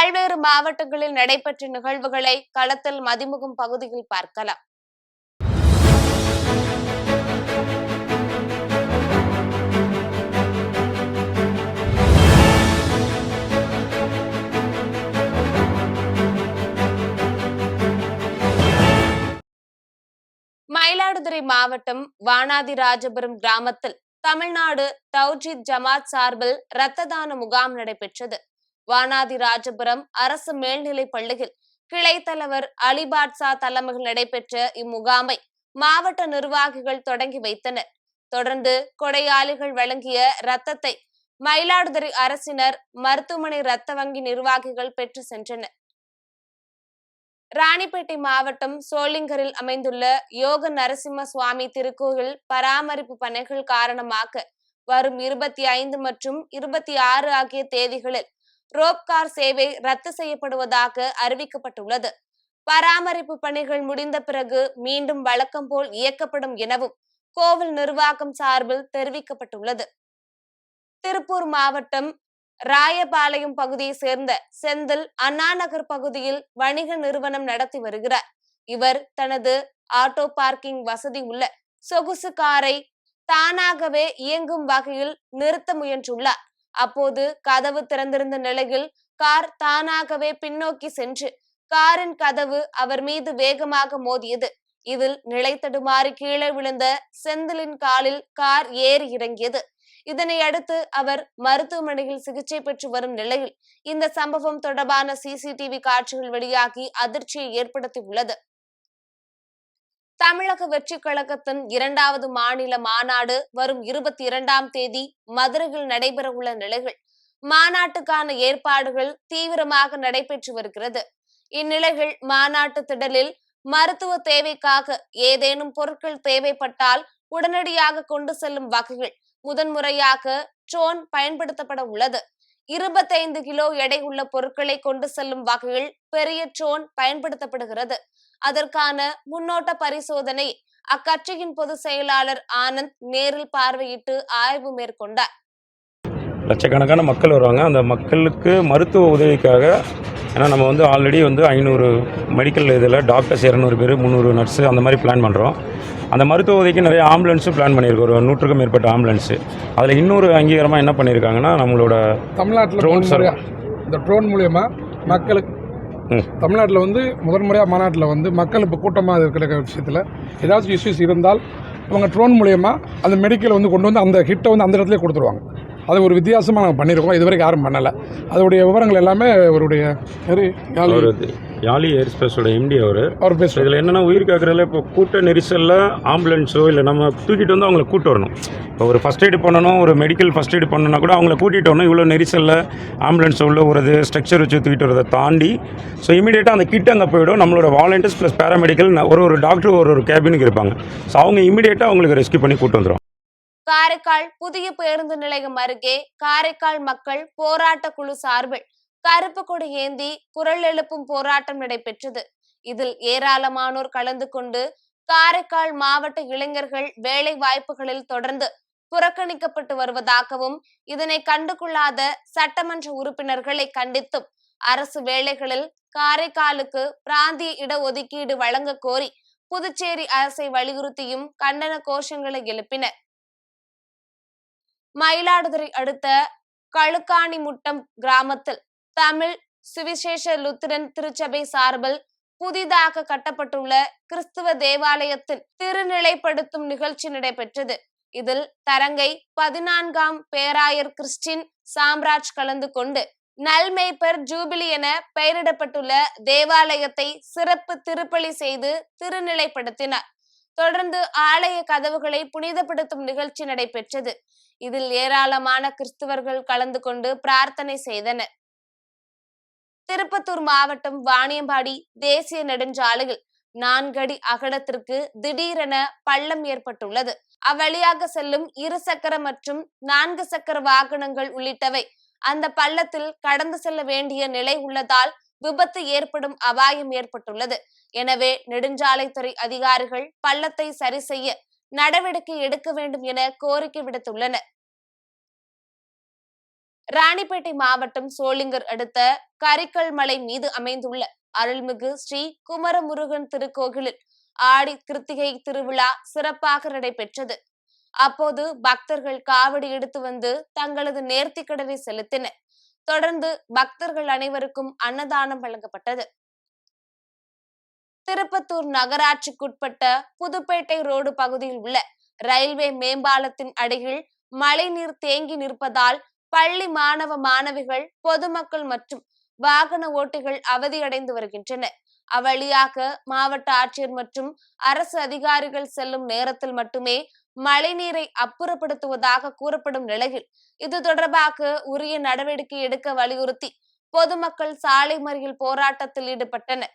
பல்வேறு மாவட்டங்களில் நடைபெற்ற நிகழ்வுகளை களத்தில் மதிமுகம் பகுதியில் பார்க்கலாம். மயிலாடுதுறை மாவட்டம் வானாதிராஜபுரம் கிராமத்தில் தமிழ்நாடு தௌஹீத் ஜமாத் சார்பில் இரத்த தான முகாம் நடைபெற்றது. வானாதிராஜபுரம் அரசு மேல்நிலைப் பள்ளியில் கிளை தலைவர் அலிபாட்சா தலைமையில் நடைபெற்ற இம்முகாமை மாவட்ட நிர்வாகிகள் தொடங்கி வைத்தனர். தொடர்ந்து கொடையாளிகள் வழங்கிய இரத்தத்தை மயிலாடுதுறை அரசினர் மருத்துவமனை இரத்த வங்கி நிர்வாகிகள் பெற்று சென்றனர். ராணிப்பேட்டை மாவட்டம் சோளிங்கரில் அமைந்துள்ள யோக நரசிம்ம சுவாமி திருக்கோயில் பராமரிப்பு பணிகள் காரணமாக வரும் 25 மற்றும் 26 ஆகிய தேதிகளில் ரோப்கார் சேவை ரத்து செய்யப்படுவதாக அறிவிக்கப்பட்டுள்ளது. பராமரிப்பு பணிகள் முடிந்த பிறகு மீண்டும் வழக்கம் போல் இயக்கப்படும் எனவும் கோவில் நிர்வாகம் சார்பில் தெரிவிக்கப்பட்டுள்ளது. திருப்பூர் மாவட்டம் ராயபாளையம் பகுதியை சேர்ந்த செந்தில் அண்ணாநகர் பகுதியில் வணிக நிறுவனம் நடத்தி வருகிறார். இவர் தனது ஆட்டோ பார்க்கிங் வசதி உள்ள சொகுசு காரை தானாகவே இயங்கும் வகையில் நிறுத்த முயன்றுள்ளார். அப்போது கதவு திறந்திருந்த நிலையில் கார் தானாகவே பின்னோக்கி சென்று காரின் கதவு அவர் மீது வேகமாக மோதியது. இதில் நிலை தடுமாறி கீழே விழுந்த செந்திலின் காலில் கார் ஏறி இறங்கியது. இதனை அடுத்து அவர் மருத்துவமனையில் சிகிச்சை பெற்று வரும் நிலையில் இந்த சம்பவம் தொடர்பான சிசிடிவி காட்சிகள் வெளியாகி அதிர்ச்சியை ஏற்படுத்தியுள்ளது. தமிழக வெற்றி கழகத்தின் 2வது மாநில மாநாடு வரும் 22ஆம் தேதி மதுரையில் நடைபெற உள்ள நிலையில் மாநாட்டுக்கான ஏற்பாடுகள் தீவிரமாக நடைபெற்று வருகிறது. இந்நிலையில் மாநாட்டு திடலில் மருத்துவ தேவைக்காக ஏதேனும் பொருட்கள் தேவைப்பட்டால் உடனடியாக கொண்டு செல்லும் வகையில் முதன்முறையாக ட்ரோன் பயன்படுத்தப்பட உள்ளது. 25 கிலோ எடை உள்ள பொருட்களை கொண்டு செல்லும் வகையில் பெரிய ட்ரோன் பயன்படுத்தப்படுகிறது. அதற்கான முன்னோட்ட பரிசோதனை அக்கட்சியின் பொதுச் செயலாளர் ஆனந்த் நேரில் பார்வையிட்டு ஆய்வு மேற்கொண்டார். லட்சக்கணக்கான மக்கள் வருவாங்க. அந்த மக்களுக்கு மருத்துவ உதவிக்காக, ஏன்னா நம்ம ஆல்ரெடி 500 மெடிக்கல் இதில் டாக்டர்ஸ் 200 பேர் 300 நர்ஸு அந்த மாதிரி பிளான் பண்ணுறோம். அந்த மருத்துவ உதவிக்கு நிறைய ஆம்புலன்ஸும் பிளான் பண்ணியிருக்கோம். ஒரு 100க்கும் மேற்பட்ட ஆம்புலன்ஸு. அதில் இன்னொரு அங்கீகாரமாக என்ன பண்ணியிருக்காங்கன்னா, நம்மளோட தமிழ்நாட்டில் இந்த ட்ரோன் மூலயமா மக்களுக்கு தமிழ்நாட்டில் முதன்முறையாக மாநாட்டில் மக்கள் இப்போ கூட்டமாக இருக்கிற விஷயத்தில் ஏதாச்சும் இஷ்யூஸ் இருந்தால் அவங்க ட்ரோன் மூலயமா அந்த மெடிக்கலை கொண்டு வந்து அந்த ஹிட்டை அந்த இடத்துல கொடுத்துருவாங்க. அது ஒரு வித்தியாசமாக நாங்கள் பண்ணியிருக்கோம். இதுவரைக்கும் யாரும் பண்ணலை. அதோடைய விவரங்கள் எல்லாமே அவருடைய யாலி ஏர்ஸ்பேஸோட எம்டி அவர் பேசுகிறார். இதில் என்னென்னா, உயிர் காக்கிறதுல இப்போ கூட்ட நெரிசலில் ஆம்புலன்ஸோ இல்லை நம்ம தூக்கிட்டு அவங்கள கூட்டு வரணும். இப்போ ஒரு ஃபஸ்ட் எய்டு பண்ணணும், ஒரு மெடிக்கல் ஃபஸ்ட் எய்டு பண்ணணும்னா கூட அவங்கள கூட்டிகிட்டு வரணும். இவ்வளோ நெரிசலில் ஆம்புலன்ஸ் உள்ள ஒரு ஸ்ட்ரக்சர் வச்சு தூக்கிட்டு வரதை தாண்டி ஸோ இமீடியட்டாக அந்த கிட் அங்கே போய்டும். நம்மளோட வாலண்டியர்ஸ் ப்ளஸ் பேராமெடிக்கல் ஒரு டாக்டர் ஒரு கேபினுக்கு இருப்பாங்க. ஸோ அவங்க இமீடியட்டாக அவங்களுக்கு ரெஸ்க்யூ பண்ணி கூட்டு வந்துடும். காரைக்கால் புதிய பேருந்து நிலையம் அருகே காரைக்கால் மக்கள் போராட்ட குழு சார்பில் கருப்பு கொடி ஏந்தி குரல் எழுப்பும் போராட்டம் நடைபெற்றது. இதில் ஏராளமானோர் கலந்து கொண்டு காரைக்கால் மாவட்ட இளைஞர்கள் வேலை வாய்ப்புகளில் தொடர்ந்து புறக்கணிக்கப்பட்டு வருவதாகவும், இதனை கண்டுகொள்ளாத சட்டமன்ற உறுப்பினர்களை கண்டித்தும் அரசு வேலைகளில் காரைக்காலுக்கு பிராந்திய இடஒதுக்கீடு வழங்க கோரி புதுச்சேரி அரசை வலியுறுத்தியும் கண்டன கோஷங்களை எழுப்பினர். மயிலாடுதுறை அடுத்த கழுக்காணிமுட்டம் கிராமத்தில் தமிழ் சுவிசேஷ லுத்திரன் திருச்சபை சார்பில் புதிதாக கட்டப்பட்டுள்ள கிறிஸ்துவ தேவாலயத்தில் திருநிலைப்படுத்தும் நிகழ்ச்சி நடைபெற்றது. இதில் தரங்கை 14ஆம் பேராயர் கிறிஸ்டின் சாம்ராஜ் கலந்து கொண்டு நல்மேய்ப்பர் ஜூபிலி என பெயரிடப்பட்டுள்ள தேவாலயத்தை சிறப்பு திருப்பலி செய்து திருநிலைப்படுத்தினார். தொடர்ந்து ஆலய கதவுகளை புனிதப்படுத்தும் நிகழ்ச்சி நடைபெற்றது. இதில் ஏராளமான கிறிஸ்தவர்கள் கலந்து கொண்டு பிரார்த்தனை செய்தனர். திருப்பத்தூர் மாவட்டம் வாணியம்பாடி தேசிய நெடுஞ்சாலையில் 4 அடி அகலத்திற்கு திடீரென பள்ளம் ஏற்பட்டுள்ளது. அவ்வழியாக செல்லும் 2 சக்கர மற்றும் 4 சக்கர வாகனங்கள் உள்ளிட்டவை அந்த பள்ளத்தில் கடந்து செல்ல வேண்டிய நிலை உள்ளதால் விபத்து ஏற்படும் அபாயம் ஏற்பட்டுள்ளது. எனவே நெடுஞ்சாலைத்துறை அதிகாரிகள் பள்ளத்தை சரி செய்ய நடவடிக்கை எடுக்க வேண்டும் என கோரிக்கை விடுத்துள்ளனர். ராணிப்பேட்டை மாவட்டம் சோளிங்கர் அடுத்த கரிக்கல் மலை மீது அமைந்துள்ள அருள்மிகு ஸ்ரீ குமரமுருகன் திருக்கோயிலில் ஆடி கிருத்திகை திருவிழா சிறப்பாக நடைபெற்றது. அப்போது பக்தர்கள் காவடி எடுத்து வந்து தங்களது நேர்த்திக்கடனை செலுத்தினர். தொடர்ந்து பக்தர்கள் அனைவருக்கும் அன்னதானம் வழங்கப்பட்டது. திருப்பத்தூர் நகராட்சிக்குட்பட்ட புதுப்பேட்டை ரோடு பகுதியில் உள்ள ரயில்வே மேம்பாலத்தின் அடியில் மழைநீர் தேங்கி நிற்பதால் பள்ளி மாணவ மாணவிகள், பொதுமக்கள் மற்றும் வாகன ஓட்டிகள் அவதியடைந்து வருகின்றனர். அவ்வழியாக மாவட்ட ஆட்சியர் மற்றும் அரசு அதிகாரிகள் செல்லும் நேரத்தில் மட்டுமே மழைநீரை அப்புறப்படுத்துவதாக கூறப்படும் நிலையில் இது தொடர்பாக உரிய நடவடிக்கை எடுக்க வலியுறுத்தி பொதுமக்கள் சாலை மறியல் போராட்டத்தில் ஈடுபட்டனர்.